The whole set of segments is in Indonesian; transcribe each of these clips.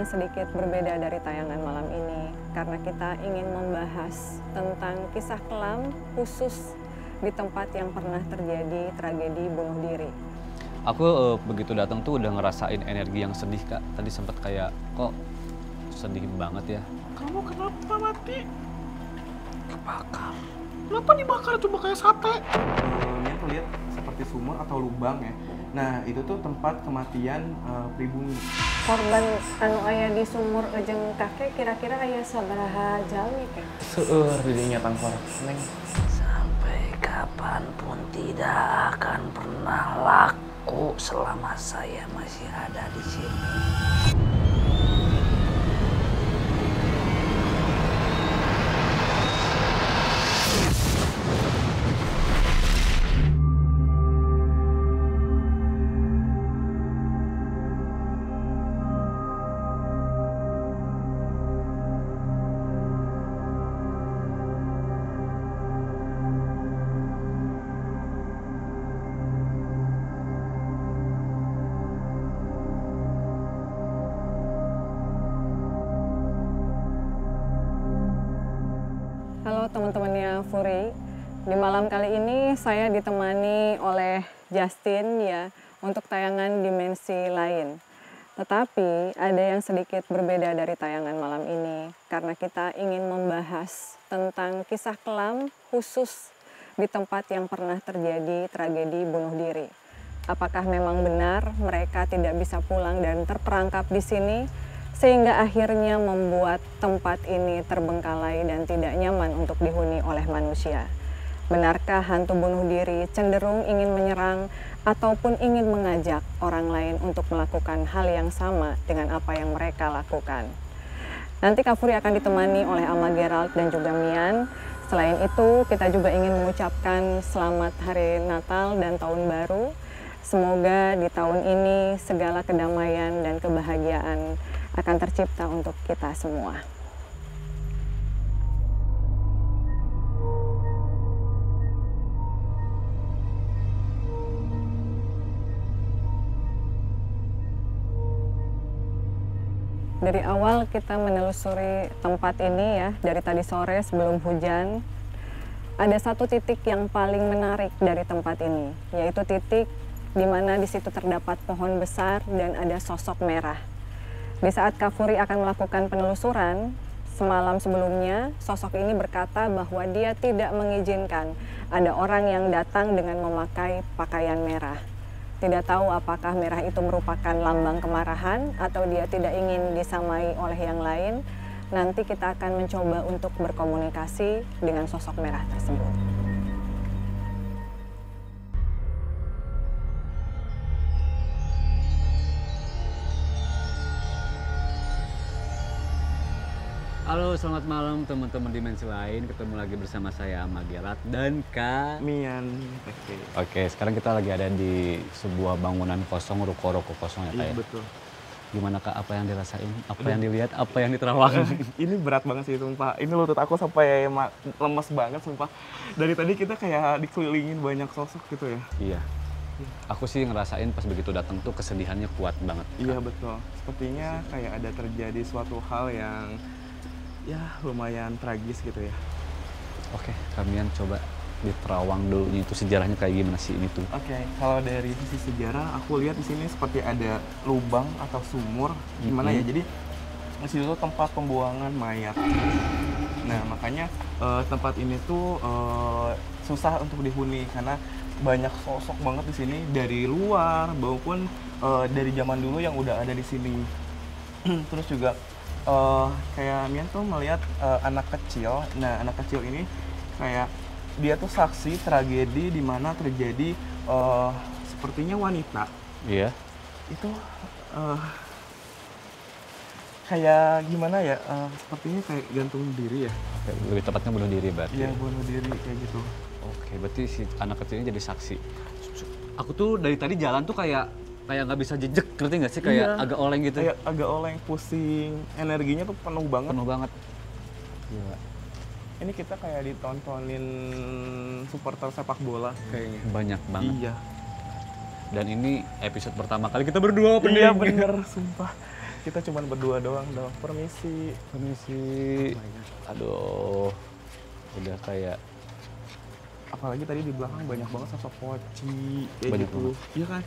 yang sedikit berbeda dari tayangan malam ini karena kita ingin membahas tentang kisah kelam khusus di tempat yang pernah terjadi tragedi bunuh diri. Aku begitu datang tuh udah ngerasain energi yang sedih, Kak. Tadi sempat kayak kok sedih banget ya. Kamu kenapa mati? Kebakar. Kenapa dibakar cuma kayak sate? Ini tuh lihat seperti sumur atau lubang ya. Nah itu tuh tempat kematian pribumi. Korban anu aya di sumur jeung kakek kira-kira aya sabaraha jalmi kan? Seueur didinya tangkor. Neng. Sampai kapanpun tidak akan pernah laku selama saya masih ada di sini. Halo teman-temannya Furi, di malam kali ini saya ditemani oleh Justin ya untuk tayangan dimensi lain. Tetapi ada yang sedikit berbeda dari tayangan malam ini karena kita ingin membahas tentang kisah kelam khusus di tempat yang pernah terjadi tragedi bunuh diri. Apakah memang benar mereka tidak bisa pulang dan terperangkap di sini? Sehingga akhirnya membuat tempat ini terbengkalai dan tidak nyaman untuk dihuni oleh manusia. Benarkah hantu bunuh diri cenderung ingin menyerang ataupun ingin mengajak orang lain untuk melakukan hal yang sama dengan apa yang mereka lakukan? Nanti Kak Furi akan ditemani oleh Ama Gerald dan juga Mian. Selain itu, kita juga ingin mengucapkan selamat hari Natal dan Tahun Baru. Semoga di tahun ini segala kedamaian dan kebahagiaan akan tercipta untuk kita semua. Dari awal kita menelusuri tempat ini ya, dari tadi sore sebelum hujan, ada satu titik yang paling menarik dari tempat ini, yaitu titik di mana di situ terdapat pohon besar dan ada sosok merah. Di saat Kak Furi akan melakukan penelusuran, semalam sebelumnya sosok ini berkata bahwa dia tidak mengizinkan ada orang yang datang dengan memakai pakaian merah. Tidak tahu apakah merah itu merupakan lambang kemarahan atau dia tidak ingin disamai oleh yang lain. Nanti kita akan mencoba untuk berkomunikasi dengan sosok merah tersebut. Halo, selamat malam teman-teman dimensi lain. Ketemu lagi bersama saya Ama Gerald dan Kak Mian. Oke, sekarang kita lagi ada di sebuah bangunan kosong, ruko-ruko kosong ya Kak Iya ya? betul. Gimana Kak, apa yang dirasain, apa yang dilihat, apa yang diterawang? Ini berat banget sih sumpah. Ini lutut aku sampai lemes banget sumpah. Dari tadi kita kayak dikelilingin banyak sosok gitu ya. Iya. Aku sih ngerasain pas begitu datang tuh kesedihannya kuat banget. Kak. Iya betul. Sepertinya kayak ada terjadi suatu hal yang ya lumayan tragis gitu ya. Oke, kalian coba diterawang dulu itu sejarahnya kayak gimana sih ini tuh? Oke, kalau dari sisi sejarah aku lihat di sini seperti ada lubang atau sumur gimana ya. Jadi di situ tuh tempat pembuangan mayat. Nah, makanya tempat ini tuh susah untuk dihuni karena banyak sosok banget di sini dari luar maupun dari zaman dulu yang udah ada di sini. Terus juga kayak Mian tuh melihat anak kecil. Nah, anak kecil ini kayak dia tuh saksi tragedi di mana terjadi sepertinya wanita. Iya. Itu kayak gimana ya? Sepertinya kayak gantung diri ya. Lebih tepatnya bunuh diri berarti. Iya, bunuh diri kayak gitu. Oke, berarti si anak kecil ini jadi saksi. Aku tuh dari tadi jalan tuh kayak nggak bisa jejak, ngerti nggak sih? Kayak agak oleng gitu. Kayak agak oleng, pusing, energinya tuh penuh banget. Penuh banget. Gila. Ini kita kayak ditontonin supporter sepak bola kayaknya. Banyak banget. Iya. Dan ini episode pertama kali kita berdua opening. Iya bener, sumpah. kita cuma berdua doang dong. Permisi. Aduh, udah kayak Apalagi tadi di belakang banyak banget sosok poci kayak Banyak gitu. Iya kan?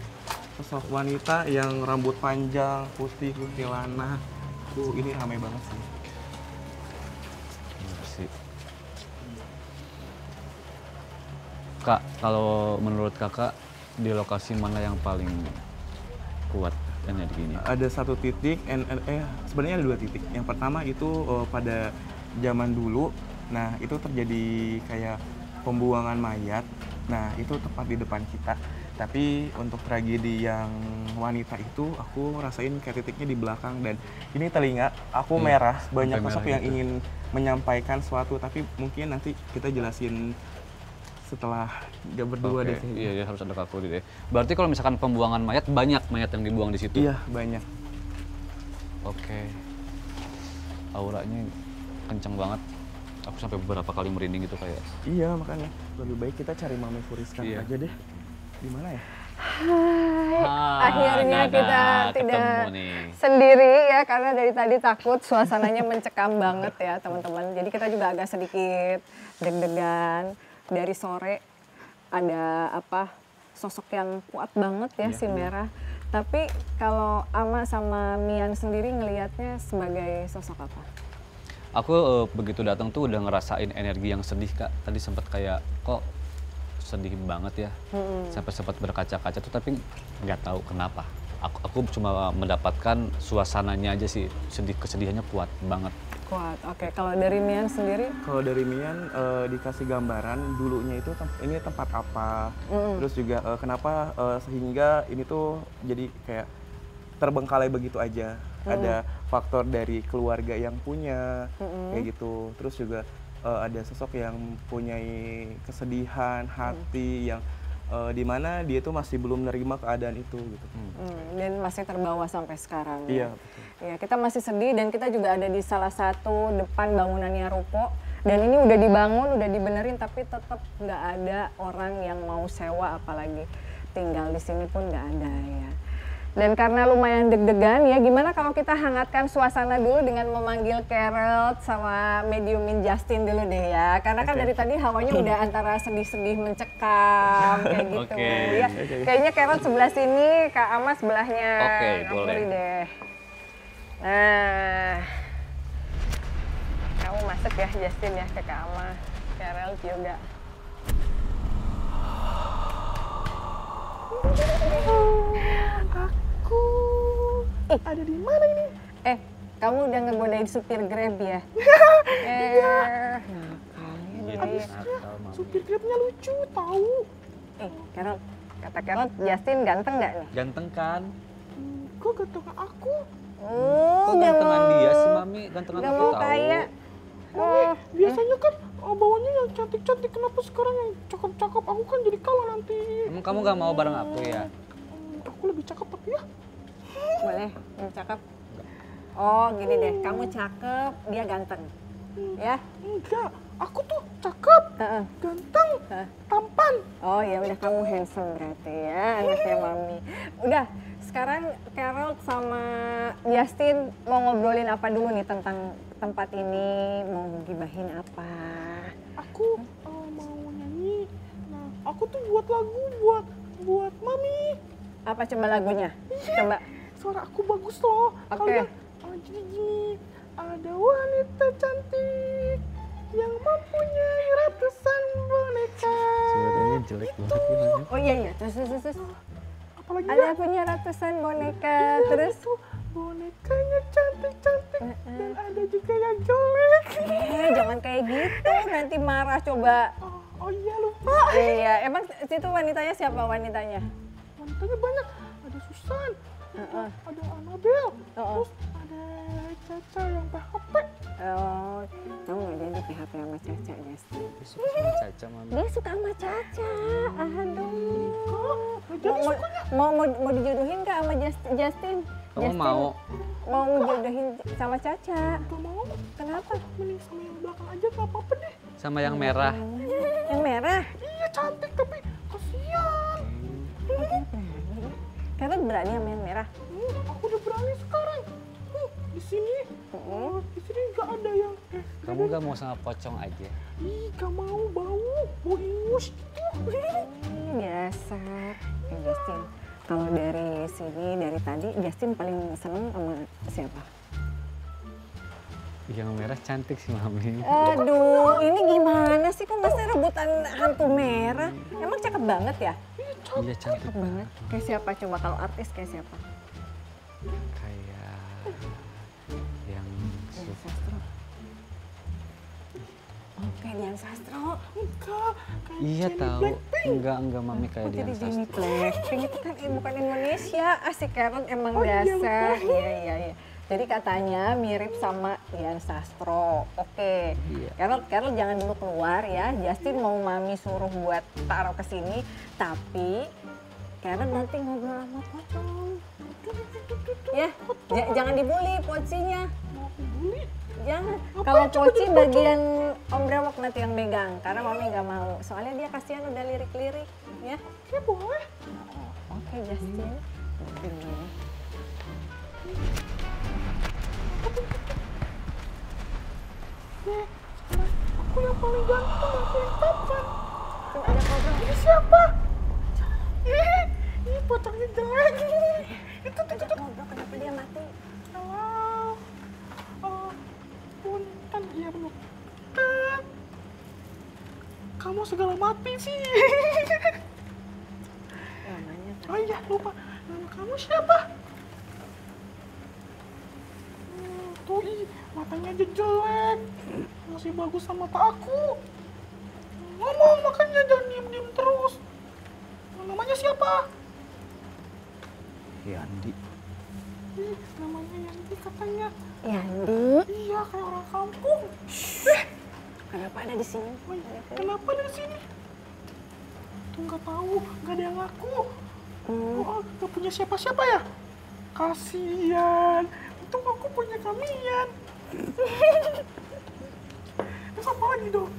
Sosok wanita yang rambut panjang, putih, kuntilanak. Ini ramai banget sih. bener sih. Kak, kalau menurut kakak di lokasi mana yang paling kuat energinya? Ada satu titik, sebenarnya ada dua titik. Yang pertama itu pada zaman dulu, nah itu terjadi kayak pembuangan mayat. Nah itu tepat di depan kita. Tapi untuk tragedi yang wanita itu, aku rasain kayak titiknya di belakang dan ini telinga aku Iya, merah. Banyak sampai sosok merah yang gitu. ingin menyampaikan suatu, tapi mungkin nanti kita jelasin setelah dia berdua Oke, deh. iya harus ada Kak Furi deh. Berarti kalau misalkan pembuangan mayat, banyak mayat yang dibuang di situ? Iya banyak. Oke. Auranya kenceng banget. Aku sampai beberapa kali merinding gitu kayak. Iya makanya lebih baik kita cari Mami Furiska Iya. aja deh. Di mana ya? Akhirnya kita tidak ketemu nih. sendiri ya, karena dari tadi takut suasananya mencekam banget ya teman-teman. Jadi kita juga agak sedikit deg-degan. Dari sore ada sosok yang kuat banget ya, si merah. Tapi kalau Ama sama Mian sendiri ngelihatnya sebagai sosok apa? Aku begitu datang tuh udah ngerasain energi yang sedih Kak. Tadi sempat kayak kok sedih banget ya. Sampai sempat berkaca-kaca tuh tapi nggak tahu kenapa. Aku cuma mendapatkan suasananya aja sih, kesedihannya kuat banget. Kuat. Oke, kalau dari Mian sendiri? Kalau dari Mian dikasih gambaran dulunya itu ini tempat apa, terus juga kenapa sehingga ini tuh jadi kayak terbengkalai begitu aja. Ada faktor dari keluarga yang punya kayak gitu. Terus juga ada sosok yang mempunyai kesedihan hati yang dimana dia tuh masih belum menerima keadaan itu gitu. Dan masih terbawa sampai sekarang. Iya, Ya? betul. Ya, kita masih sedih dan kita juga ada di salah satu depan bangunannya ruko. Dan ini udah dibangun, udah dibenerin, tapi tetap nggak ada orang yang mau sewa, apalagi tinggal di sini pun nggak ada ya. Dan karena lumayan deg-degan ya, gimana kalau kita hangatkan suasana dulu dengan memanggil Carol sama mediumin Justin dulu deh ya. Karena kan dari tadi hawanya udah antara sedih-sedih mencekam kayak gitu. Oke. Ya, kayaknya Carol sebelah sini, Kak Ama sebelahnya. Oke, Kak boleh. Puri deh. Nah, kamu masuk ya Justin ya ke Kak Ama. Carol juga. Aku ada di mana ini? Kamu udah ngegodain supir Grab ya? Supir Grabnya lucu tahu. Carol, kata Carol, Justin ganteng nggak nih? Ganteng kan? Kok ganteng aku? Kok nggak gantengan mau. dia sih Mami? Gantengan Nggak aku mau tahu. kayak. Biasanya kan bawanya yang cantik-cantik, kenapa sekarang yang cakep-cakep? Aku kan jadi kalah nanti. Emang kamu gak mau bareng aku ya? Aku lebih cakep tapi ya. Boleh, yang cakep. Oh, gini deh, kamu cakep, dia ganteng. Ya? Enggak, aku tuh cakep, Heeh. ganteng, tampan. Oh ya udah, kamu handsome berarti ya, anaknya Mami. Udah, sekarang Carol sama Justin mau ngobrolin apa dulu nih tentang tempat ini, mau gibahin apa? Aku mau nyanyi. Nah, aku tuh buat lagu buat Mami. Apa coba lagunya? Coba. Suara aku bagus loh. Oke. Kalian gini, ada wanita cantik yang mempunyai ratusan boneka. Suaranya jelek banget ya. Oh iya, terus. Apalagi Ada punya ratusan boneka, terus tuh bonekanya cantik-cantik dan ada juga yang jelek. jangan kayak gitu, nanti marah coba. Oh iya lupa. Iya, emang situ wanitanya siapa wanitanya? Wanitanya banyak. Ada Susan, ada Annabelle, terus ada Caca yang PHP. Oh, kamu nggak jadi PHP sama Caca, Justin? Suka sama Caca Mami. Dia suka sama Caca, aduh. Jadi Mau dijodohin nggak sama Justin? Kamu mau? Mau jodohin sama Caca. gak mau, Kenapa? mending sama yang belakang aja gak apa-apa deh. Sama yang merah. Yang merah? Iya cantik tapi kasihan. Karena berani sama yang merah. Aku udah berani sekarang. Di sini. Oh, di sini nggak ada yang. Kamu gak mau sama pocong aja? Ih, gak mau bau ingus gitu. Biasa. Justin, kalau dari sini, dari tadi, Justin paling seneng sama siapa? Yang merah cantik sih Mami. Aduh, ini gimana sih? Kok masih rebutan hantu merah? Emang cakep banget ya? Iya cantik Cakep banget. Kayak siapa coba kalau artis kayak siapa? Kayak yang Dian Sastro. Oh, kayak Dian Sastro. Enggak. iya tahu. Enggak Mami kayak Oh, dia. jadi Jenny Blackpink itu kan bukan Indonesia. Si Carol emang biasa. Iya. Jadi katanya mirip sama Dian Sastro. Oke. Iya. Carol jangan dulu keluar ya. Justin mau Mami suruh buat taruh ke sini, tapi Carol nanti ngobrol sama pocong. Ya, jangan dibully pocinya. Jangan. Kalau poci bagian Om Brewok nanti yang megang, karena Mami nggak mau. Soalnya dia kasihan udah lirik-lirik, ya. Ya boleh. Oke, Justin. Aku yang paling ganteng, aku yang tampan. Tuh ada kobra. Ini siapa? Ini pocongnya jelek. Itu. Ada kobra, kenapa dia mati? Punten, iya bener. Kamu segala mati sih. Namanya Oh iya, lupa. Nama kamu siapa? Tuh, matanya aja jelek. Masih bagus sama mata aku. Ngomong, makanya jangan diem-diem terus. Namanya siapa? Yandi. Namanya Yanti katanya. Yandi. Iya, kayak orang kampung. Kenapa ada di sini? Kenapa dari sini? Tuh nggak tahu, nggak ada yang ngaku. Oh, nggak punya siapa-siapa ya? Kasian. Untung aku punya kalian. Terus apa lagi dong?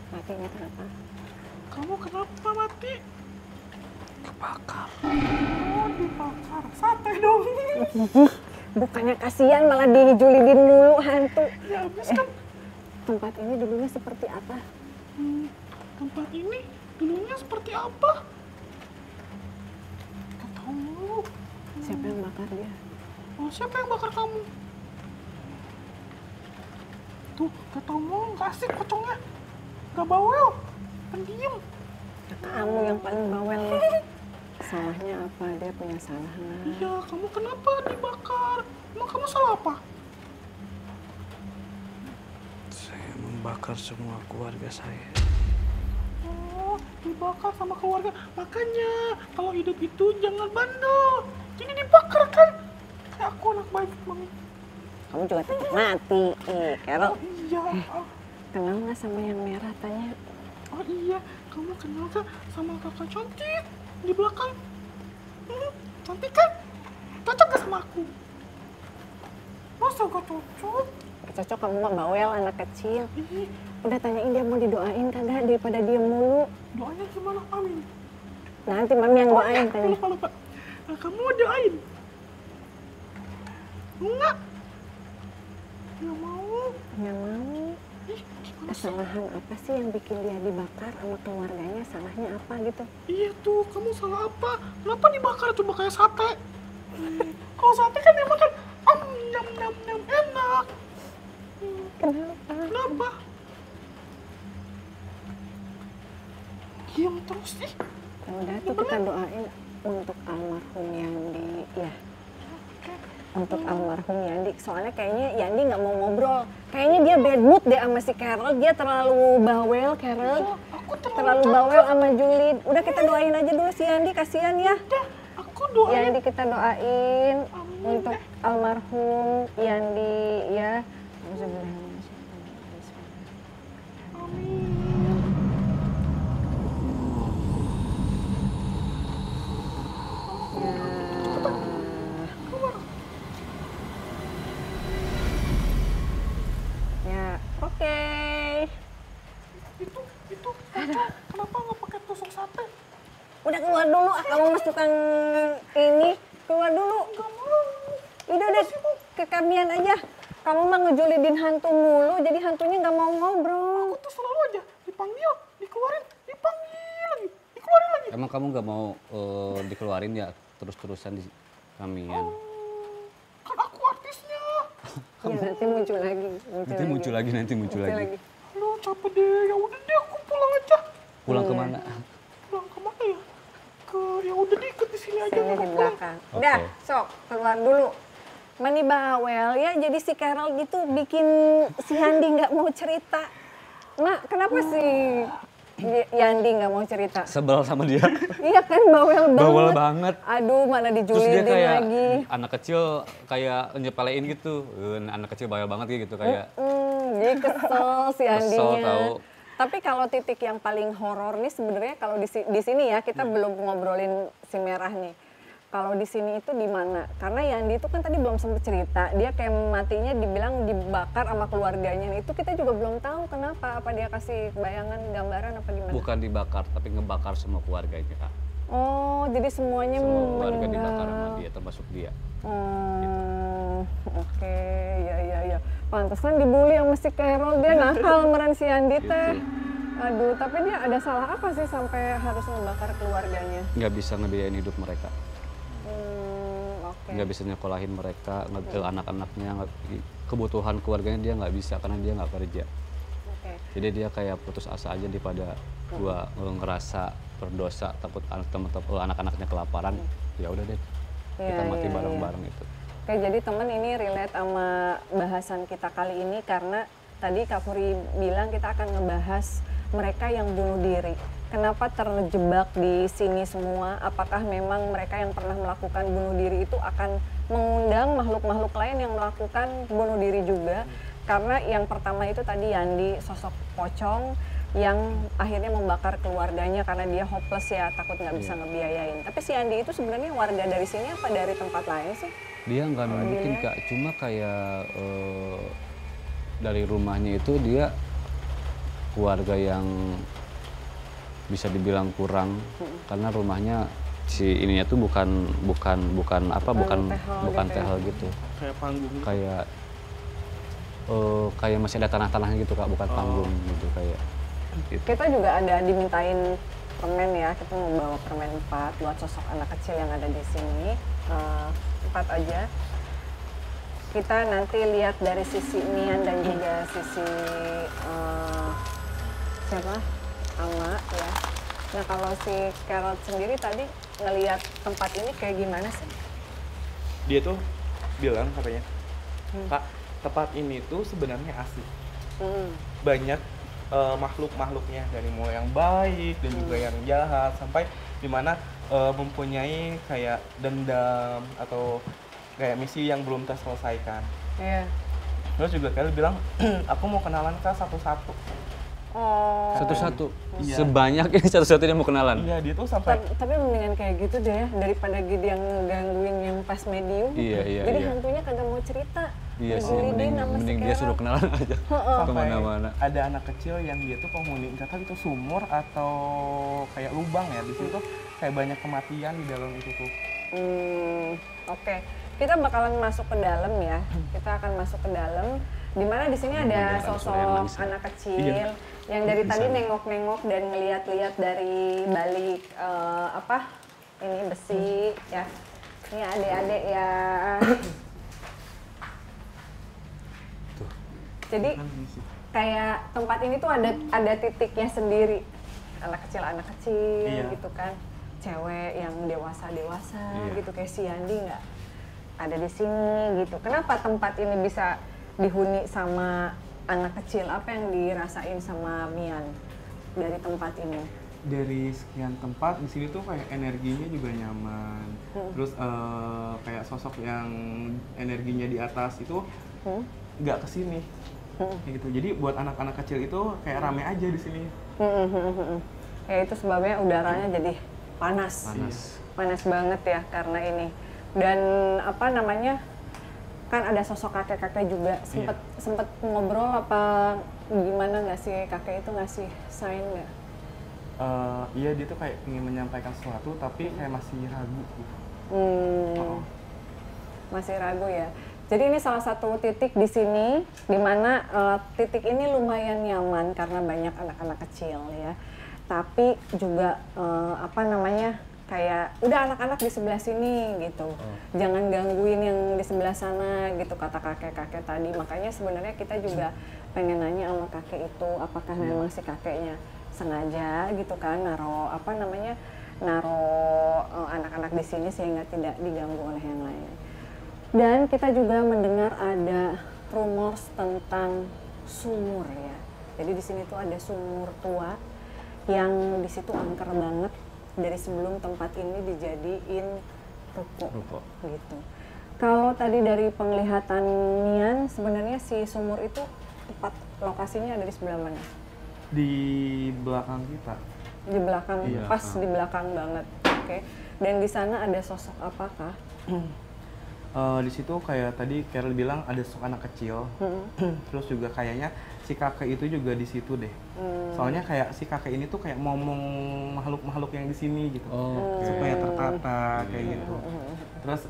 Matinya kenapa? Kamu kenapa mati? Kebakar. Oh, dibakar. Sate dong. Bukannya kasihan malah dijulidin mulu hantu. Ya habis kan. Tempat ini dulunya seperti apa? Tempat ini dulunya seperti apa? Gak tahu. Siapa yang bakar dia? Oh, siapa yang bakar kamu? Tuh, gak tau mau, gak asik pocongnya. Gak bawel, pendiam. Kamu yang paling bawel. Salahnya apa? Dia punya salah nggak? Iya, kamu kenapa dibakar? Emang kamu salah apa? Saya membakar semua keluarga saya. Oh, dibakar sama keluarga. Makanya, kalau hidup itu jangan bandel. Jadi dibakar kan? Kayak aku anak baik, Mami. Kamu juga tetap mati. Carol, Oh iya, kenal nggak sama yang merah? Tanya. oh iya. Kamu kenal gak sama kakak cantik di belakang? Cantik kan? Cocok gak sama aku? Masa gak cocok? Cocok kamu mah bawel anak kecil. Ih, Udah tanyain dia mau didoain kagak daripada diem mulu. doanya gimana, Amin? Nanti Mami yang doain tanya. Lupa. Nah, kamu mau doain? Enggak. Nggak mau. Nggak mau. Ih, gimana sih? Kesalahan apa sih yang bikin dia dibakar sama keluarganya? Salahnya apa gitu? Iya tuh, kamu salah apa? Kenapa dibakar coba kayak sate? Kalau sate kan dia makan nyam enak. Kenapa? Kenapa? Diam terus sih. Ya udah tuh kita doain untuk almarhum Yandi ya. Untuk almarhum Yandi. Soalnya kayaknya Yandi nggak mau ngobrol. Kayaknya dia bad mood deh sama si Carol. Dia terlalu bawel, Carol. Aku Terlalu bawel sama Julid. Udah kita doain aja dulu si Yandi, kasihan ya. Aku doain. Yandi kita doain untuk almarhum Yandi ya. Ya, oke. Itu kenapa nggak pakai tusuk sate? Udah keluar dulu, kamu mas tukang ini. Keluar dulu. Nggak mau. Udah, ke kamian aja. Kamu mah ngejulidin hantu mulu, jadi hantunya nggak mau ngobrol. Aku tuh selalu aja dipanggil, dikeluarin, dipanggil lagi, dikeluarin lagi. Emang kamu nggak mau dikeluarin ya terus-terusan di kamian? Kan aku artisnya. Ya, nanti muncul lagi. Nanti muncul lagi. Aduh, capek deh. Ya udah deh, aku pulang aja. Pulang kemana? Pulang kemana ya? Ya udah deket di sini aja. Sini di belakang. Udah, sok keluar dulu. Mani bawel ya, jadi si Carol gitu bikin si Yandi nggak mau cerita. Mak, kenapa sih Yandi nggak mau cerita? Sebel sama dia. Iya kan, bawel banget. Bawel banget. Aduh, mana Terus dia dijulidin kayak lagi. anak kecil kayak nyepelein gitu. Anak kecil bawel banget gitu kayak Jadi kesel si Andinya. Kesel tahu. Tapi kalau titik yang paling horor nih sebenarnya kalau di sini ya kita belum ngobrolin si merah nih. Kalau di sini itu di mana? Karena Yandi itu kan tadi belum sempat cerita, dia kayak matinya dibilang dibakar sama keluarganya. Itu kita juga belum tahu kenapa. Apa dia kasih bayangan, gambaran apa gimana? bukan dibakar tapi ngebakar semua keluarganya Kak. Oh, jadi semuanya Semua keluarga meninggal. dibakar sama dia termasuk dia. Oh, oke, ya. Pantesan dibully sama si Carol, dia nakal meren si Yandi teh. Aduh, tapi dia ada salah apa sih sampai harus membakar keluarganya? Nggak bisa ngebiayain hidup mereka. Oke. Nggak bisa nyekolahin mereka, anak-anaknya, kebutuhan keluarganya dia nggak bisa karena dia nggak kerja. Oke. Jadi dia kayak putus asa aja daripada gua ngerasa berdosa takut anak-anaknya kelaparan. Ya udah deh, kita Iya, mati iya, bareng-bareng itu. Oke, jadi teman ini relate sama bahasan kita kali ini karena tadi Kak Furi bilang kita akan ngebahas mereka yang bunuh diri. Kenapa terjebak di sini semua? Apakah memang mereka yang pernah melakukan bunuh diri itu akan mengundang makhluk-makhluk lain yang melakukan bunuh diri juga? Karena yang pertama itu tadi Yandi, sosok pocong yang akhirnya membakar keluarganya karena dia hopeless ya, takut nggak bisa ngebiayain. Tapi si Yandi itu sebenarnya warga dari sini apa dari tempat lain sih? Dia nggak nunjukin Kak, cuma kayak dari rumahnya itu dia keluarga yang bisa dibilang kurang karena rumahnya si ininya tuh bukan tehel gitu. Kayak panggung. Kayak masih ada tanah-tanahnya gitu Kak, bukan panggung gitu kayak. Gitu. Kita juga ada dimintain permen ya, kita mau bawa permen 4 buat sosok anak kecil yang ada di sini. 4 aja. Kita nanti lihat dari sisi Nian dan juga sisi siapa? Ama ya. Nah kalau si Carol sendiri tadi ngelihat tempat ini kayak gimana sih? Dia tuh bilang katanya, Kak, tempat ini tuh sebenarnya asli. Banyak makhluk-makhluknya dari mulai yang baik dan juga yang jahat sampai dimana mempunyai kayak dendam atau kayak misi yang belum terselesaikan. Iya. Terus juga Kelly bilang, aku mau kenalan Kak satu-satu. Oh. Satu-satu, Iya. sebanyak ini satu-satu dia mau kenalan. Iya, dia tuh sampai Tapi mendingan kayak gitu deh ya, daripada dia ngegangguin yang pas medium. Iya. Jadi hantunya kagak mau cerita. Iya sih, Digulidin sama si mending dia Carol. suruh kenalan aja sampai kemana-mana. ada anak kecil yang dia tuh penghuni nggak tahu itu sumur atau kayak lubang ya di situ kayak banyak kematian di dalam itu tuh. Oke. Kita bakalan masuk ke dalam ya. Kita akan masuk ke dalam. Dimana di sini ada sosok anak kecil Iya. yang dari tadi nengok-nengok dan ngeliat-liat dari balik ini besi ya. Ini adik-adik ya. Jadi kayak tempat ini tuh ada titiknya sendiri. Anak kecil Iya. gitu kan. Cewek yang dewasa Iya. gitu kayak si Yandi nggak ada di sini gitu. Kenapa tempat ini bisa dihuni sama anak kecil? Apa yang dirasain sama Mian dari tempat ini? Dari sekian tempat di sini tuh kayak energinya juga nyaman. Terus kayak sosok yang energinya di atas itu nggak kesini. Kayak gitu. Jadi buat anak-anak kecil itu kayak rame aja di sini. Ya itu sebabnya udaranya jadi panas. Panas banget ya karena ini. Dan kan ada sosok kakek-kakek juga. Sempet ngobrol apa gimana nggak sih kakek itu ngasih sign nggak? Iya, dia tuh kayak ingin menyampaikan sesuatu tapi kayak masih ragu gitu. Masih ragu ya. Jadi ini salah satu titik di sini, di mana titik ini lumayan nyaman karena banyak anak-anak kecil ya. Tapi juga kayak udah anak-anak di sebelah sini gitu, jangan gangguin yang di sebelah sana gitu kata kakek-kakek tadi. Makanya sebenarnya kita juga pengen nanya sama kakek itu, apakah memang si kakeknya sengaja gitu kan naro anak-anak di sini sehingga tidak diganggu oleh yang lain. Dan kita juga mendengar ada rumor tentang sumur ya. Jadi di sini tuh ada sumur tua yang di situ angker banget dari sebelum tempat ini dijadiin ruko. Gitu. Kalau tadi dari penglihatan Mian, sebenarnya si sumur itu tepat lokasinya ada di sebelah mana? Di belakang kita. Di belakang, iya, pas di belakang banget. Oke. Dan di sana ada sosok apakah? Di situ kayak tadi Carol bilang ada sosok anak kecil, terus juga kayaknya si kakek itu juga di situ deh. Soalnya kayak si kakek ini tuh kayak ngomong makhluk-makhluk yang di sini gitu, supaya tertata kayak gitu. Terus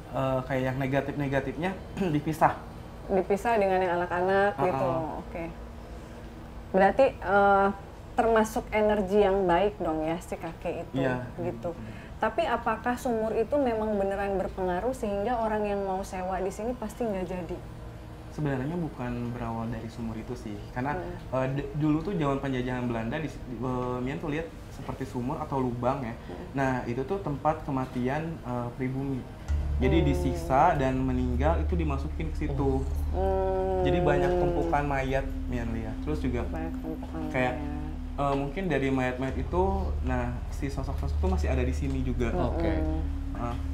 kayak yang negatif-negatifnya dipisah dengan yang anak-anak gitu. Oke. Berarti termasuk energi yang baik dong ya si kakek itu, gitu. Tapi apakah sumur itu memang beneran berpengaruh sehingga orang yang mau sewa di sini pasti nggak jadi? Sebenarnya bukan berawal dari sumur itu sih, karena dulu tuh zaman penjajahan Belanda Mian tuh lihat seperti sumur atau lubang ya. Nah itu tuh tempat kematian pribumi. Jadi disiksa dan meninggal itu dimasukin ke situ. Jadi banyak tumpukan mayat Mian lihat. Terus juga kayak mungkin dari mayat-mayat itu, nah si sosok-sosok itu masih ada di sini juga.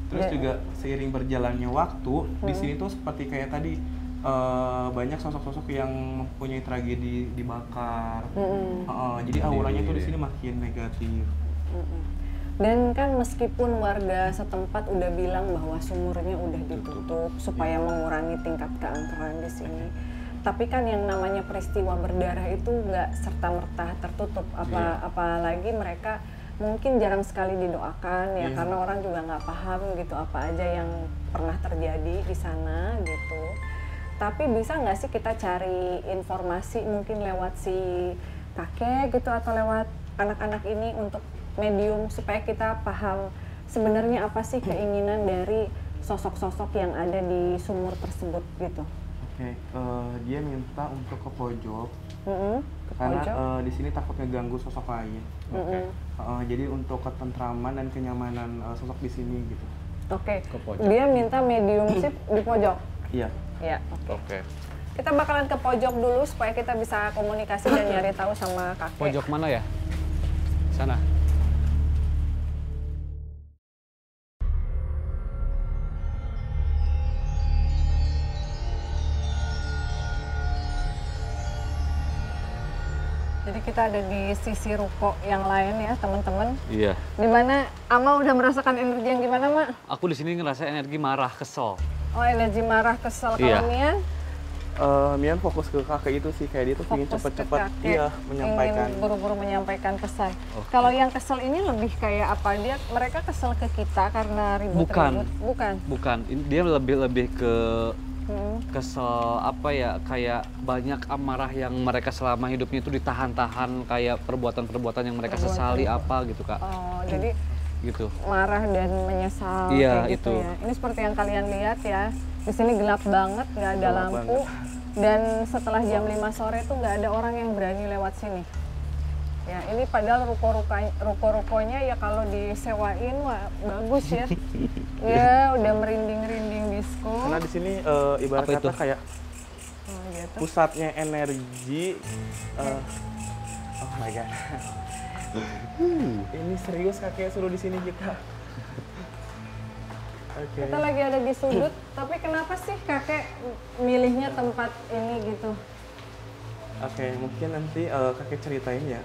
Terus juga seiring berjalannya waktu di sini tuh seperti kayak tadi banyak sosok-sosok yang mempunyai tragedi dibakar. Jadi auranya tuh di sini makin negatif. Dan kan meskipun warga setempat udah bilang bahwa sumurnya udah ditutup supaya mengurangi tingkat keangkeran di sini. Tapi kan yang namanya peristiwa berdarah itu nggak serta-merta tertutup, apalagi mereka mungkin jarang sekali didoakan ya, karena orang juga nggak paham gitu apa aja yang pernah terjadi di sana gitu. Tapi bisa nggak sih kita cari informasi mungkin lewat si kakek gitu atau lewat anak-anak ini untuk medium supaya kita paham sebenarnya apa sih keinginan dari sosok-sosok yang ada di sumur tersebut gitu. Dia minta untuk ke pojok, karena di sini takut ngeganggu sosok lain. Jadi untuk ketentraman dan kenyamanan sosok di sini gitu. Dia minta mediumship di pojok. Iya. Ya, oke. Kita bakalan ke pojok dulu supaya kita bisa komunikasi dan nyari tahu sama kakek. Pojok mana ya? Sana. Jadi kita ada di sisi ruko yang lain ya teman-teman. Iya. Dimana Ama udah merasakan energi yang gimana, Mak? Aku di sini ngerasa energi marah, kesel. Oh, energi marah, kesel. Kalau Mian? Mian fokus ke kakek itu sih, kayak dia tuh ingin cepet-cepet menyampaikan. Ingin buru-buru menyampaikan pesan. Kalau yang kesel ini lebih kayak apa? Mereka kesel ke kita karena ribut-ribut? Bukan. Dia lebih ke kesel apa ya, kayak banyak amarah yang mereka selama hidupnya itu ditahan-tahan, kayak perbuatan-perbuatan yang mereka sesali apa gitu, Kak. Oh, jadi gitu. Marah dan menyesal kayak gitu ya. Ini seperti yang kalian lihat ya. Di sini gelap banget, nggak ada lampu. Dan setelah jam 5 sore tuh nggak ada orang yang berani lewat sini. Ya, ini padahal ruko-rukonya ya kalau disewain wah bagus ya. Ya, udah merinding-rinding disco. Karena di sini ibarat kata kayak gitu. Pusatnya energi. Oh my god. Ini serius kakek suruh di sini kita. Kita lagi ada di sudut, tapi kenapa sih kakek milihnya tempat ini gitu? Mungkin nanti kakek ceritain ya.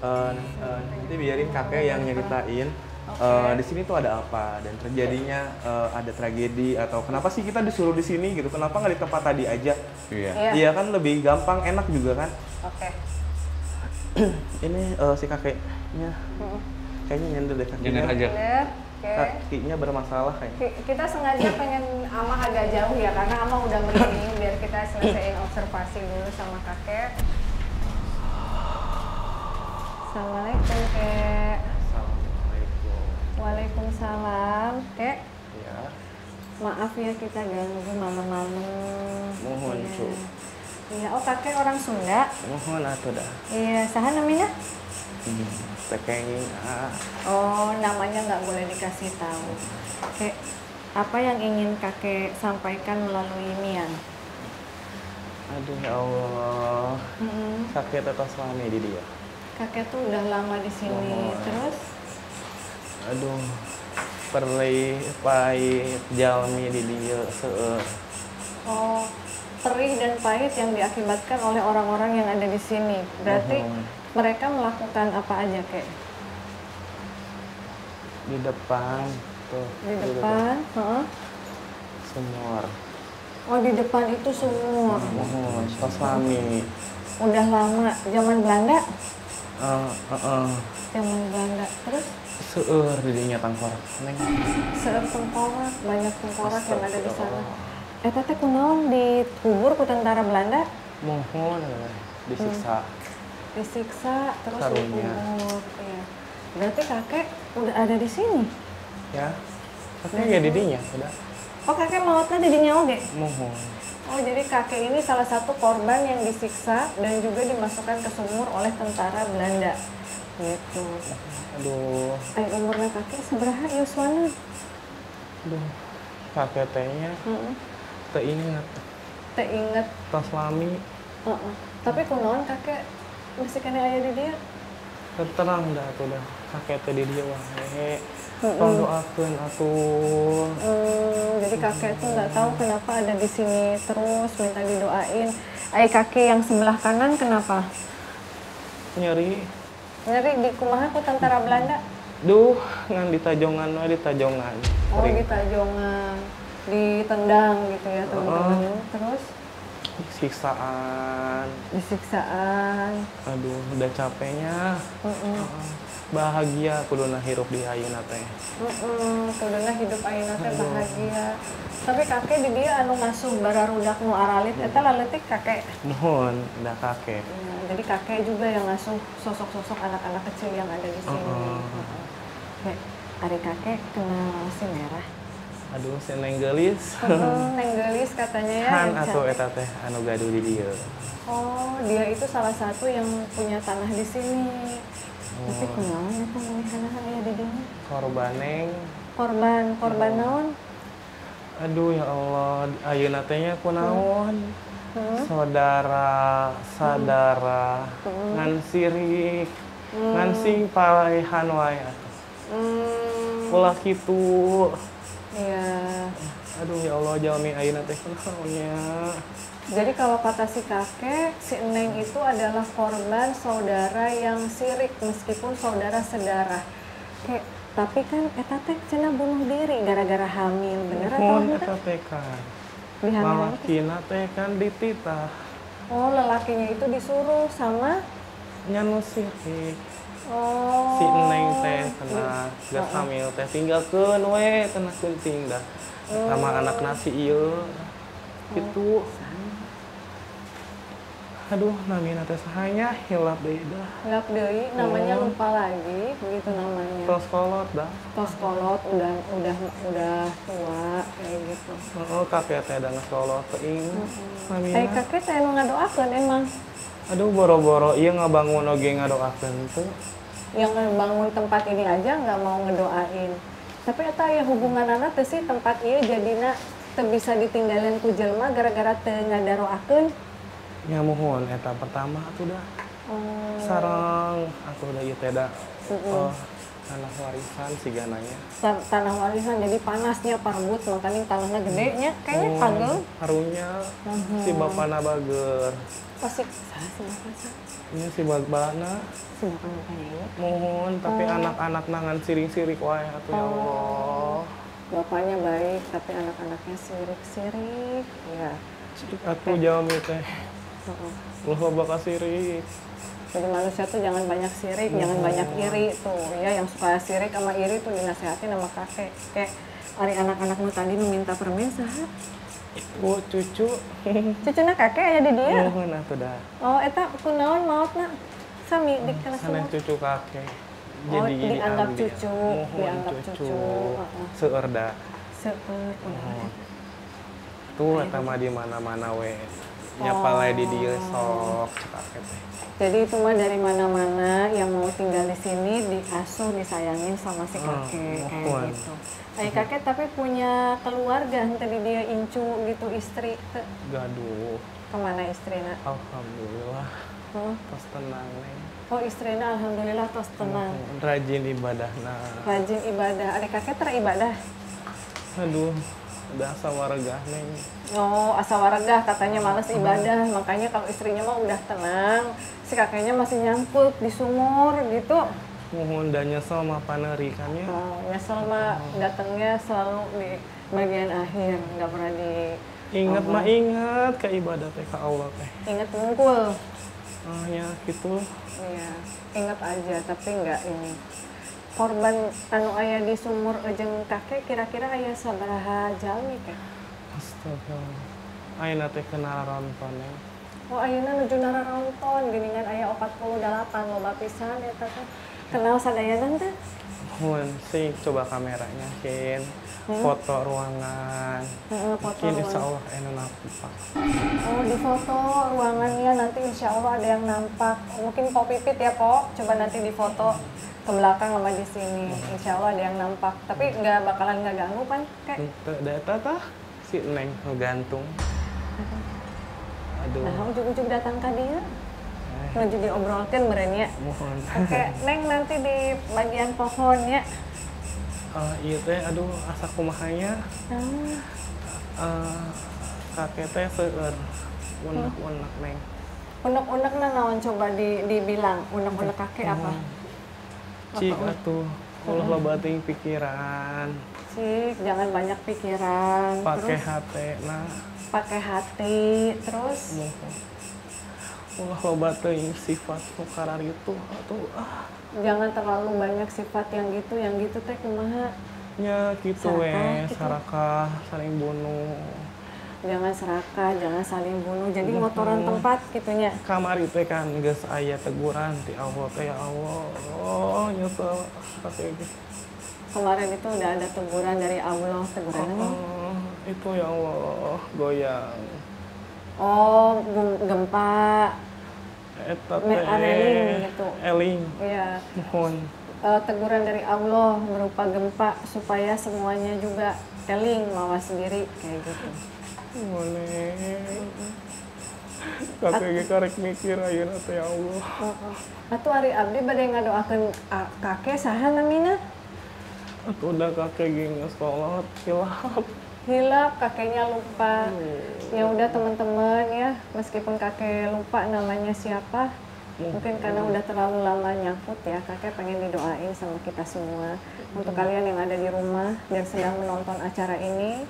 Nanti biarin kakek yang nyeritain di sini tuh ada apa dan terjadinya ada tragedi atau kenapa sih kita disuruh di sini gitu, kenapa nggak di tempat tadi aja? Iya kan lebih gampang, enak juga kan. Ini si kakeknya kayaknya nyender deh kakinya. Nyender aja. Oke. Kakinya bermasalah kayaknya. Kita sengaja pengen Ama agak jauh ya, karena Ama udah merinding biar kita selesaiin observasi dulu sama kakek. Assalamualaikum, Kek. Assalamualaikum. Waalaikumsalam, Kek. Ya. Maaf ya kita ganggu malam-malam. Mohon, Iya. Cu. Iya, oh kakek orang Sunda. Mohon atuh dah. Iya, saha namanya? Tekenging Oh, namanya nggak boleh dikasih tahu. Kek, apa yang ingin kakek sampaikan melalui Mian? Aduh ya Allah. Sakit atas suami di dia. Kakek tuh udah lama di sini, terus? Aduh. Perih, pahit, jalmi di dia seueur. Oh, perih dan pahit yang diakibatkan oleh orang-orang yang ada di sini. Berarti mereka melakukan apa aja, Kek? Di depan tuh. Di depan, heeh. Sumur. Oh, di depan itu sumur. Mohon, pas suami. Udah lama, zaman Belanda? Zaman Belanda. Terus? Seueur di dinya tangkorak. Neng. Seueur tengkorak, banyak tengkorak yang ada di sana. Teh kunaon dikubur ku tentara Belanda? Mohon disiksa. Disiksa terus Karunya. dikubur. Iya. Berarti kakek udah ada di sini. Ya. Kakek ya didinya udah. Oh, kakek mautnya di dinya oge. Mohon. Oh, jadi kakek ini salah satu korban yang disiksa dan juga dimasukkan ke sumur oleh tentara Belanda. Gitu. Aduh. Umurnya kakek seberapa Yuswana? Aduh. Kakek tehnya teingat. Teinget. Tas lami. Tapi kunaon kakek masih kena aya di dia? Tenang dah tuh dah. Kakek teh di dia wae. Tolong doakeun atuh. Jadi kakek tuh nggak tahu kenapa ada di sini terus minta didoain. Kakek yang sebelah kanan kenapa? Nyeri. Nyeri di kumaha ku tentara Belanda? Duh, ngan ditajongan we ditajongan. Oh, di tajongan, ditendang gitu ya teman-teman. Terus Siksaan. disiksaan. Aduh, udah capeknya. Bahagia kuduna hirup di ayeuna teh. Kuduna hidup ayeuna teh bahagia. Tapi kakek di dia anu ngasuh bararudak nu aralit eta laletik kakek. Nuhun, udah kakek. Ya, jadi kakek juga yang ngasuh sosok-sosok anak-anak kecil yang ada di sini. Kek, adik kakek kena si merah. Aduh, si Neng Gelis. Neng Gelis katanya ya. Han yang atuh cantik. eta teh anu gaduh di dieu. Oh, dia itu salah satu yang punya tanah di sini. Tapi kunaon eta manehna aya di dieu? Korban Neng. Korban naon? Aduh ya Allah, ayeuna teh nya kunaon? Saudara, ngan sirik, ngan sing parehan wae atuh. Ulah kitu. Iya. Aduh ya Allah, jalmi ayeuna teh kunaonnya. Jadi kalau kata si kakek, si Neng itu adalah korban saudara yang sirik meskipun saudara sedarah. Kayak, tapi kan eta teh cenah bunuh diri gara-gara hamil, bener atau Mohon enggak? eta teh kan. Dihamil. Lalakina teh kan dititah. Oh, lelakinya itu disuruh sama Nyanu sirik. oh. Si Neng teh cenah geus hamil teh tinggalkeun we cenah kunting dah. Sama anak nasi ieu. Gitu. Aduh, namina teh sahanya hilap deui dah. Hilap deui, namanya lupa lagi, begitu namanya. Tos kolot dah. Tos kolot udah tua kayak gitu. Oh, kakek teh da geus kolot teuing. Namina. Kakek teh nu ngadoakeun emang. Aduh, boro-boro ieu ngabangun oge ngadoakeun tuh. Yang bangun tempat ini aja nggak mau ngedoain. Tapi eta ya hubungan anak teh sih tempat ieu jadina teu bisa ditinggalin ku jelema gara-gara teu ngadaroakeun. Ya mohon eta pertama atuh dah. Sareng atuh da ieu teh da. Tanah warisan sigananya. Tanah warisan jadi panasnya parbut makanya tanahnya gedenya kayaknya pagel. Harunya si bapana bager. Pasti salah si bapak sih. Ini si bapana. Si bapak bapaknya ini. Mohon tapi anak-anak nangan sirik-sirik wae atuh ya Allah. Bapaknya baik tapi anak-anaknya sirik-sirik. Ya. Sirik atuh jalmi teh. Ulah loba ka sirik. Jadi manusia tuh jangan banyak sirik, jangan banyak iri tuh ya. Yang suka sirik sama iri tuh dinasehatin sama kakek. Kayak hari anak-anak nu tadi nu minta permen saha? Oh, cucu. Cucuna kakek aya di dia. Mohon atuh dah. Oh, eta kunaon maotna? Sami di kana Sana semua. cucu kakek. Oh, Jadi dianggap diambil. cucu, Mohon dianggap cucu. Seueur da. Seueur kunaon. Tuh eta mah di mana-mana we. Nyapalai di dieu sok kakek teh. Jadi itu mah dari mana-mana yang mau tinggal di sini diasuh, disayangin sama si kakek kayak mohon. gitu. Ay kakek tapi punya keluarga, tadi dia incu gitu istri. Gaduh. Kemana istrina? Alhamdulillah. Oh, Tos tenang neng. oh istrina alhamdulillah tos tenang. Rajin ibadahna. Rajin ibadah. Adik kakek teribadah. Aduh, udah asa warga neng. Oh, asa warga katanya males ibadah, makanya kalau istrinya mah udah tenang, si kakeknya masih nyangkut di sumur gitu. Mohon dan nyesel mah panerikannya. Oh, nyesel mah datangnya selalu di bagian akhir, nggak pernah di Ingat mah ingat ke ibadah teh ka Allah teh. inget mungkul. Ya gitu. Iya, inget aja tapi nggak ini. Korban anu aya di sumur jeung kakek kira-kira aya sabaraha jalmi kek? Astagfirullah. Ayeuna teh kenal ronton neng. Oh ayeuna nuju nararonton geuningan aya 48 loba pisan eta teh. Kenal sadayanan teh? Mohon sih coba kameranya kin. Foto ruangan. Heeh, foto Mungkin insya ruangan. Allah enak nampak. Oh di foto ruangannya nanti insya Allah ada yang nampak. Mungkin Po Pipit ya Po, coba nanti di foto ke belakang sama di sini. Insya Allah ada yang nampak. Tapi nggak bakalan nggak ganggu kan? Kayak Teu data tah si neng ngegantung. Aduh. nah ujug-ujug datang ke dia. Nuju diobrolkeun meureun nya. Mohon. Oke, Neng nanti di bagian pohonnya. Iya teh aduh asa kumahanya. Kakek teh seueur unek-unek neng. Unek-unek naon coba dibilang unek-unek kakek apa? Cik atuh ulah loba teuing pikiran. Cik, jangan banyak pikiran. Pakai Terus hati nah. pakai hati. Terus Ulah loba teuing sifat nu karar gitu atuh jangan terlalu banyak sifat yang gitu teh kumaha. nya gitu Serakah gitu. sarakah saling bunuh. Jangan serakah, jangan saling bunuh. Jadi motoran tempat gitunya. Kamari teh kan geus aya teguran ti Allah teh ya Allah. Oh nyesel kakek ge. Kemarin itu udah ada teguran dari Allah, teguran apa? Itu ya Allah goyang. Oh, gempa. Eta teh Eling gitu. eling Iya. mohon. Teguran dari Allah berupa gempa supaya semuanya juga eling mawas diri kayak gitu. Boleh. Kakek ge karek mikir ayeuna teh ya Allah. Atuh ari abdi bade ngadoakeun kakek saha namina? Atuh udah kakek ge geus sholat hilap. Hilap kakeknya lupa. Ya udah teman-teman ya, meskipun kakek lupa namanya siapa, mungkin karena udah terlalu lama nyangkut ya, kakek pengen didoain sama kita semua. Untuk kalian yang ada di rumah dan sedang menonton acara ini,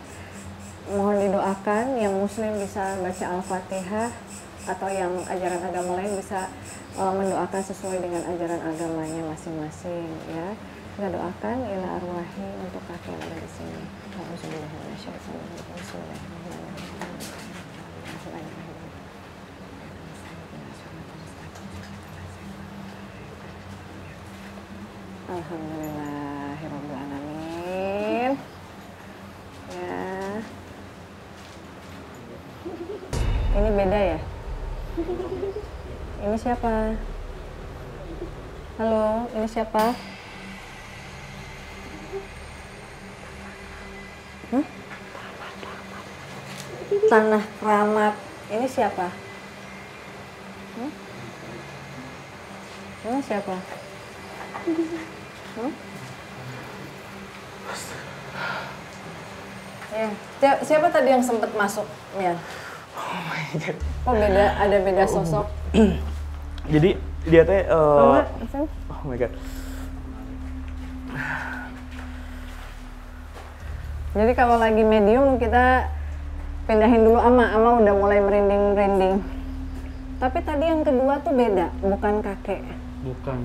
mohon didoakan. Yang muslim bisa baca Al-Fatihah, atau yang ajaran agama lain bisa mendoakan sesuai dengan ajaran agamanya masing-masing ya. Kita doakan ila arwahi untuk kakek yang ada di sini. Alhamdulillahirrahmanirrahim. Ya. Ini beda ya? Ini siapa? Halo, ini siapa? Tanah Keramat. Ini siapa? Ini siapa? Ya. Siapa tadi yang sempat masuk? Ya. Oh my god. Kok beda? Ada beda sosok? Jadi dia teh Mama, oh my god. jadi kalau lagi medium kita pindahin dulu ama udah mulai merinding-merinding. Tapi tadi yang kedua tuh beda, bukan kakek. Bukan.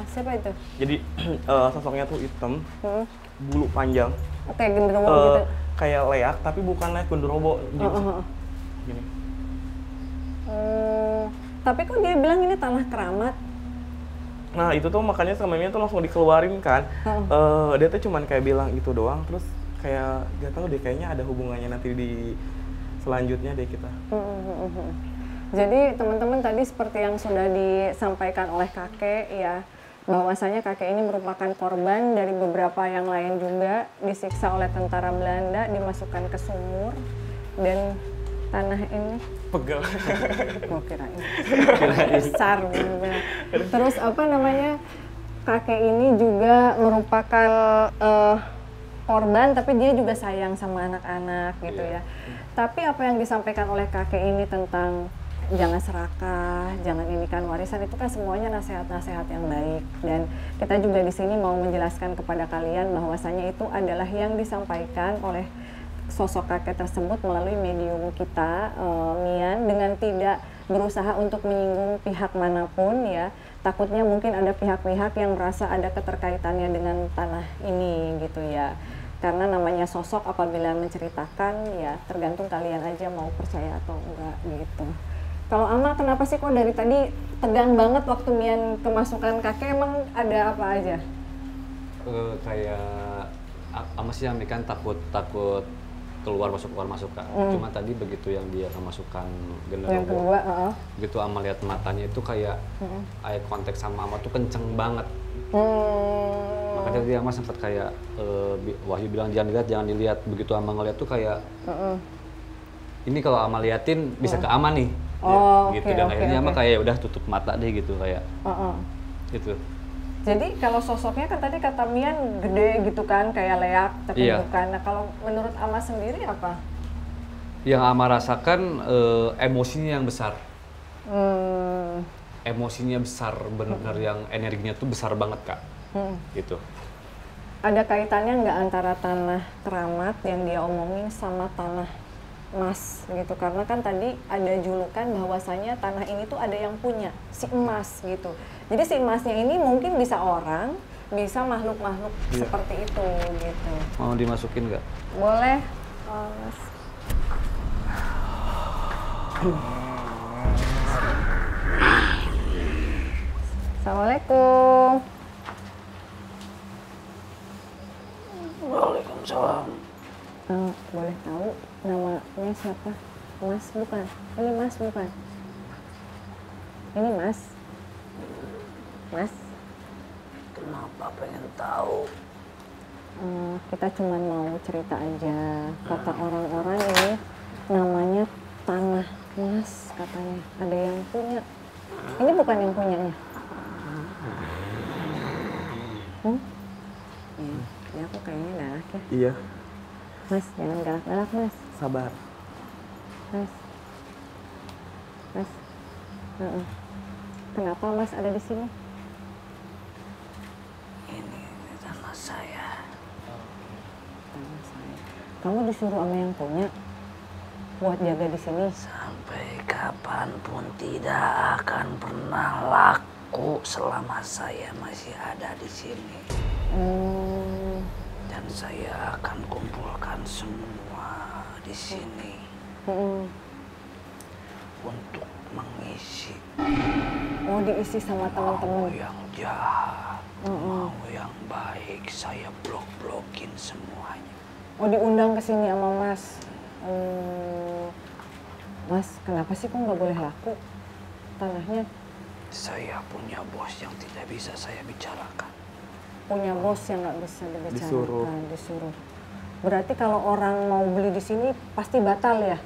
Siapa itu? Jadi sosoknya tuh hitam, Heeh. bulu panjang, Kayak genderuwo gitu. kayak leak tapi bukan leak genderuwo. Gini. Tapi kok dia bilang ini tanah keramat? Nah itu tuh makanya sama Mian tuh langsung dikeluarin kan. Dia tuh cuman kayak bilang itu doang, terus kayak gak tahu deh, kayaknya ada hubungannya nanti di selanjutnya deh kita. Jadi teman-teman tadi seperti yang sudah disampaikan oleh kakek ya, bahwasanya kakek ini merupakan korban dari beberapa yang lain juga, disiksa oleh tentara Belanda, dimasukkan ke sumur, dan tanah ini Pegel. gua kirain besar bener. Terus apa namanya, kakek ini juga merupakan korban, tapi dia juga sayang sama anak-anak gitu ya. Tapi apa yang disampaikan oleh kakek ini tentang jangan serakah, jangan inikan warisan, itu kan semuanya nasihat-nasihat yang baik. Dan kita juga di sini mau menjelaskan kepada kalian bahwasanya itu adalah yang disampaikan oleh sosok kakek tersebut melalui medium kita, Mian, dengan tidak berusaha untuk menyinggung pihak manapun ya. Takutnya mungkin ada pihak-pihak yang merasa ada keterkaitannya dengan tanah ini gitu ya. Karena namanya sosok apabila menceritakan ya tergantung kalian aja mau percaya atau enggak gitu. Kalau Ama, kenapa sih kok dari tadi tegang banget waktu Mian kemasukan kakek, emang ada apa aja? Kayak Ama sih yang kan takut keluar masuk kak. Cuma tadi begitu yang dia kemasukan Yang kedua, genderuwo, begitu Ama lihat matanya itu kayak eye contact sama Ama tuh kenceng banget. Makanya dia Ama sempat kayak Wahyu bilang jangan dilihat. Begitu Ama ngeliat tuh kayak ini kalau Ama liatin bisa ke Ama nih. Gitu. Dan akhirnya Ama kayak udah tutup mata deh gitu kayak. Gitu. Jadi kalau sosoknya kan tadi kata Mian gede gitu kan, kayak leak tapi bukan. Nah kalau menurut Ama sendiri apa? Yang Ama rasakan emosinya yang besar. Emosinya besar, benar yang energinya tuh besar banget kak. Gitu. Ada kaitannya nggak antara tanah keramat yang dia omongin sama tanah emas gitu? Karena kan tadi ada julukan bahwasanya tanah ini tuh ada yang punya, si emas gitu. Jadi si emasnya ini mungkin bisa orang, bisa makhluk-makhluk seperti itu gitu. Mau dimasukin nggak? Boleh, Mas. Assalamualaikum. Waalaikumsalam. Boleh tahu namanya siapa? Mas bukan? Ini Mas bukan? Ini Mas? Mas? Kenapa pengen tahu? Kita cuma mau cerita aja. Kata orang-orang ini namanya tanah emas katanya. Ada yang punya. Ini bukan yang punyanya. Ya aku kayaknya galak ya. Iya. Mas, jangan galak-galak Mas. Sabar. Mas. Kenapa Mas ada di sini? Ini tanah saya. Tanah saya. Kamu disuruh sama yang punya buat jaga di sini. Sampai kapanpun tidak akan pernah laku selama saya masih ada di sini. Dan saya akan kumpulkan semua di sini untuk mengisi. Oh, diisi sama Mau teman-teman. yang jahat, mau yang baik, saya blok-blokin semuanya. Oh, diundang ke sini sama Mas. Mas, kenapa sih kok nggak boleh laku tanahnya? Saya punya bos yang tidak bisa saya bicarakan. Punya bos yang nggak bisa dibicarakan, disuruh. Berarti kalau orang mau beli di sini pasti batal ya?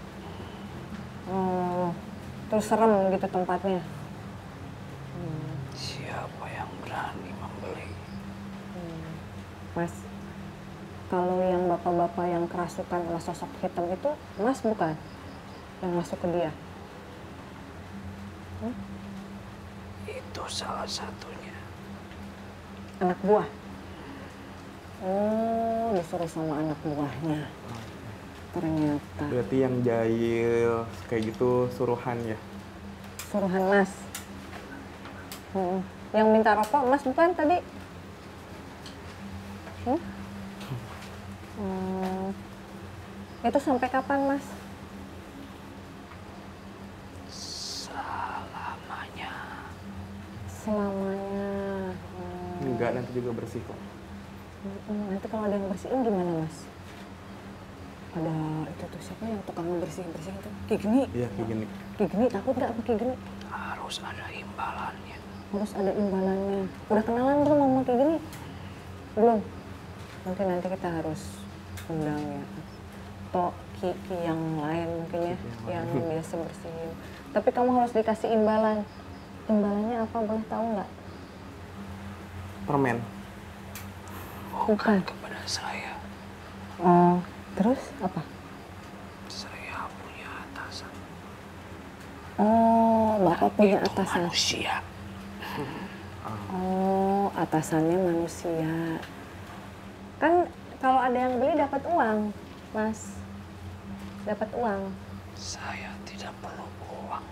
Terus serem gitu tempatnya. Siapa yang berani membeli? Mas, kalau yang bapak-bapak yang kerasukan oleh sosok hitam itu, Mas bukan yang masuk ke dia? Itu salah satunya. Anak buah? Oh, disuruh sama anak buahnya. Ternyata. Berarti yang jahil kayak gitu suruhan ya? Suruhan Mas. Yang minta rokok Mas bukan tadi? Itu sampai kapan Mas? Selamanya. Selamanya. Enggak, nanti juga bersih kok. Nanti kalau ada yang bersihin gimana Mas? Ada itu tuh siapa yang tukang bersih-bersih itu? Ki Geni. Iya, kayak gini. Ki Geni takut nggak sama Ki Geni? Harus ada imbalannya. Harus ada imbalannya. Udah kenalan belum sama Ki Geni? Belum. Nanti kita harus undang ya. Atau Ki yang lain mungkin ya, yang biasa bersihin. Tapi kamu harus dikasih imbalan. Imbalannya apa boleh tahu nggak? Permen. Bukan. Kepada saya. Oh, terus apa? Saya punya atasan. Oh, Bapak punya Itu atasan. manusia. Oh, atasannya manusia. Kan kalau ada yang beli dapat uang, Mas. Dapat uang. Saya tidak perlu uang.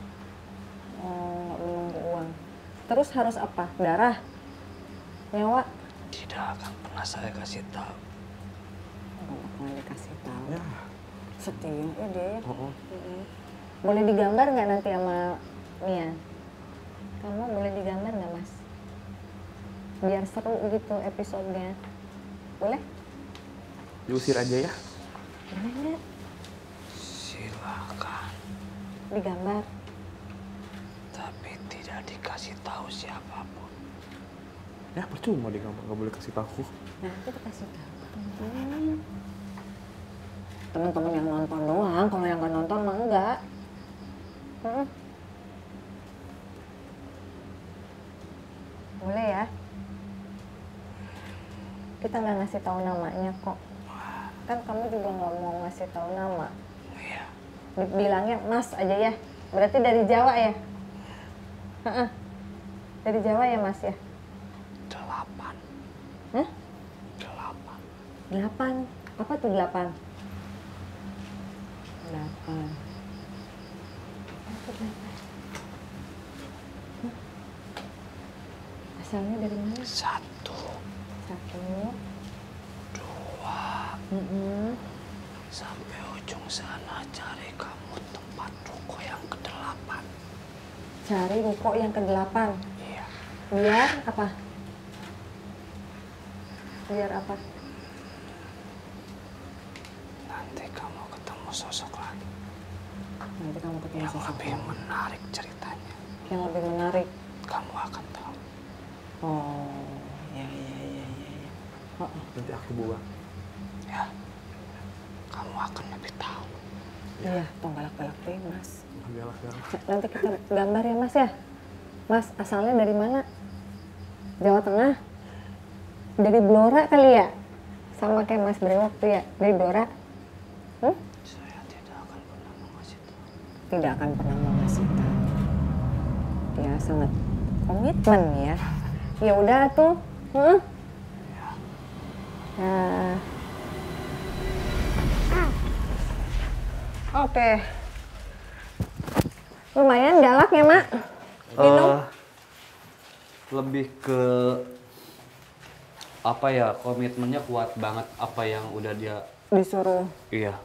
Oh, nggak menunggu uang. Terus harus apa? Darah? Nyawa? Tidak akan pernah saya kasih tahu. Nggak bakal dikasih tahu. Ya. Setia ya dia ya. Oh, oh. Boleh digambar nggak nanti sama Mia? Kamu boleh digambar nggak Mas? Biar seru gitu episodenya. Boleh? Diusir aja ya. Boleh nggak? Silakan. Digambar. Tapi tidak dikasih tahu siapapun. Ya percuma deh, kamu nggak boleh kasih tahu. Nanti dikasih tahu teman-teman. Teman-teman yang nonton doang, kalau yang nggak nonton mah enggak. Boleh ya? Kita nggak ngasih tahu namanya kok. Kan kamu juga nggak mau ngasih tahu nama. Iya. Bilangnya Mas aja ya. Berarti dari Jawa ya? Heeh. Dari Jawa ya Mas ya? 8. Hah? 8. 8. Apa tuh 8? 8. Apa 8? Asalnya dari mana? 1, 1. 2. Sampai ujung sana cari kamu tempat ruko yang ke-8. Cari ruko yang ke-8. Iya. Biar apa? Biar apa? Nanti kamu ketemu sosok lagi Nanti kamu ketemu yang sosok lebih menarik ceritanya. yang lebih menarik. Kamu akan tahu. Oh, ya. Oh, Nanti aku buang. Ya. Kamu akan lebih tahu. iya, tong galak-galak deh Mas. Galak-galak. Nanti kita gambar ya Mas ya. Mas asalnya dari mana? Jawa Tengah? Dari Blora kali ya? Sama kayak Mas Brewok tuh ya, dari Blora? Saya tidak akan pernah mengasih tahu. Tidak akan pernah mau ngasih tahu. Ya sangat komitmen ya. Ya udah tuh. Nah. Oke. Lumayan galak ya Mak. Minum. Lebih ke apa ya, komitmennya kuat banget apa yang udah dia. Disuruh. Iya.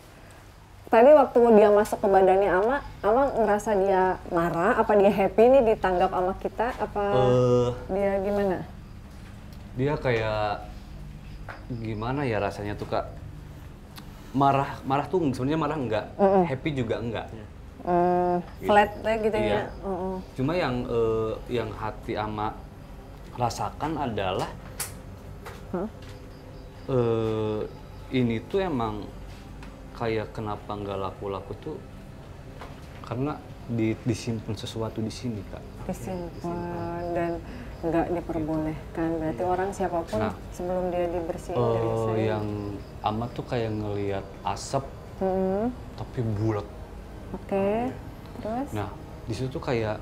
Tadi waktu dia masuk ke badannya Ama ngerasa dia marah, apa dia happy nih ditanggap sama kita, apa dia gimana? Dia kayak gimana ya rasanya tuh Kak, marah tuh sebenarnya marah enggak, happy juga enggak. Flat gitu Iya. ya. Cuma yang hati Ama rasakan adalah ini tuh emang kayak kenapa nggak laku-laku tuh karena disimpan sesuatu di sini Kak. Disimpan dan nggak diperbolehkan. Berarti orang siapapun Nah, sebelum dia dibersihin dari saya. Yang Ama tuh kayak ngelihat asap tapi bulat. Oke. Terus? Nah di situ tuh kayak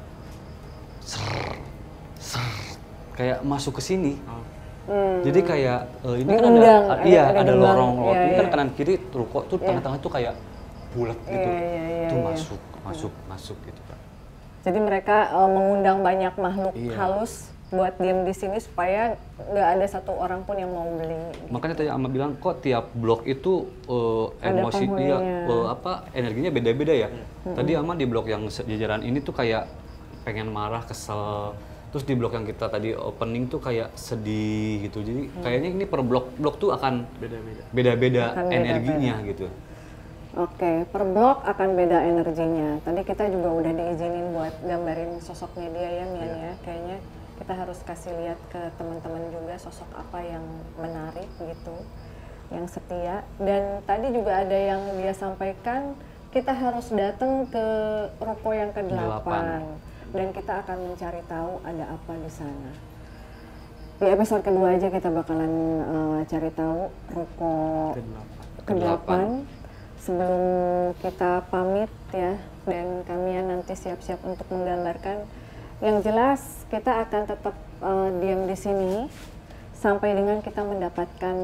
kayak masuk ke sini. Jadi kayak ini kan Diundang, ada gerbang. lorong Iya, ini kan iya. kanan kiri ruko tuh tengah-tengah tuh kayak bulat gitu. Iya, Itu iya. masuk gitu Kak. Jadi mereka mengundang banyak makhluk Iya. halus buat diem di sini supaya nggak ada satu orang pun yang mau beli. Makanya tadi Ama bilang kok tiap blok itu Ada emosi dia penghuninya. energinya beda-beda ya. Tadi Ama di blok yang jajaran ini tuh kayak pengen marah, kesel. Terus di blok yang kita tadi opening tuh kayak sedih gitu. Jadi kayaknya ini per blok tuh akan beda-beda Akan energinya gitu. Oke, per blok akan beda energinya. Tadi kita juga udah diizinin buat gambarin sosoknya dia ya, Mian ya. Kayaknya kita harus kasih lihat ke teman-teman juga sosok apa yang menarik gitu, yang setia. Dan tadi juga ada yang dia sampaikan, kita harus datang ke ruko yang ke-8 dan kita akan mencari tahu ada apa di sana. Di episode kedua aja kita bakalan cari tahu ruko ke-8 sebelum kita pamit ya, dan kami nanti siap-siap untuk menggambarkan. Yang jelas kita akan tetap diam di sini sampai dengan kita mendapatkan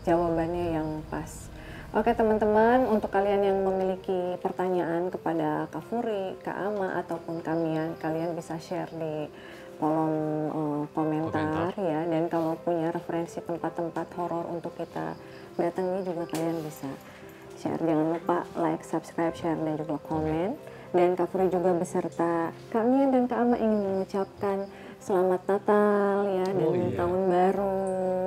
jawabannya yang pas. Oke teman-teman, untuk kalian yang memiliki pertanyaan kepada Kak Furi, Kak Ama ataupun kalian bisa share di kolom komentar ya. Dan kalau punya referensi tempat-tempat horor untuk kita datangi juga kalian bisa share. Jangan lupa like, subscribe, share, dan juga komen. Dan Kak Furi juga beserta Kak Mian dan Kak Ama ingin mengucapkan selamat Natal ya, dan tahun baru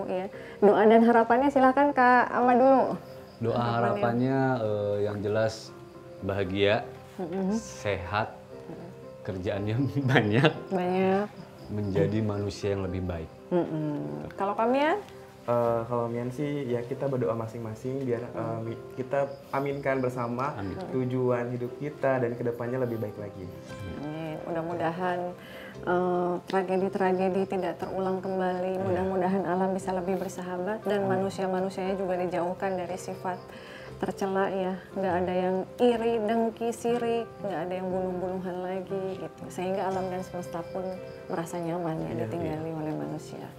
ya. Doa dan harapannya silahkan Kak Ama dulu. Doa harapannya yang jelas bahagia, sehat, kerjaannya banyak, menjadi manusia yang lebih baik. Kalau Kak Mian? Kalau Mian sih ya kita berdoa masing-masing biar kita aminkan bersama tujuan hidup kita dan kedepannya lebih baik lagi. Amin. Mudah-mudahan tragedi-tragedi tidak terulang kembali. Mudah-mudahan alam bisa lebih bersahabat dan manusia-manusianya juga dijauhkan dari sifat tercela ya. Nggak ada yang iri, dengki, sirik, nggak ada yang bunuh-bunuhan lagi gitu. Sehingga alam dan semesta pun merasa nyaman ya ditinggali oleh manusia.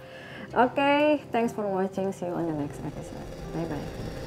Okay, thanks for watching. See you on the next episode. Bye-bye.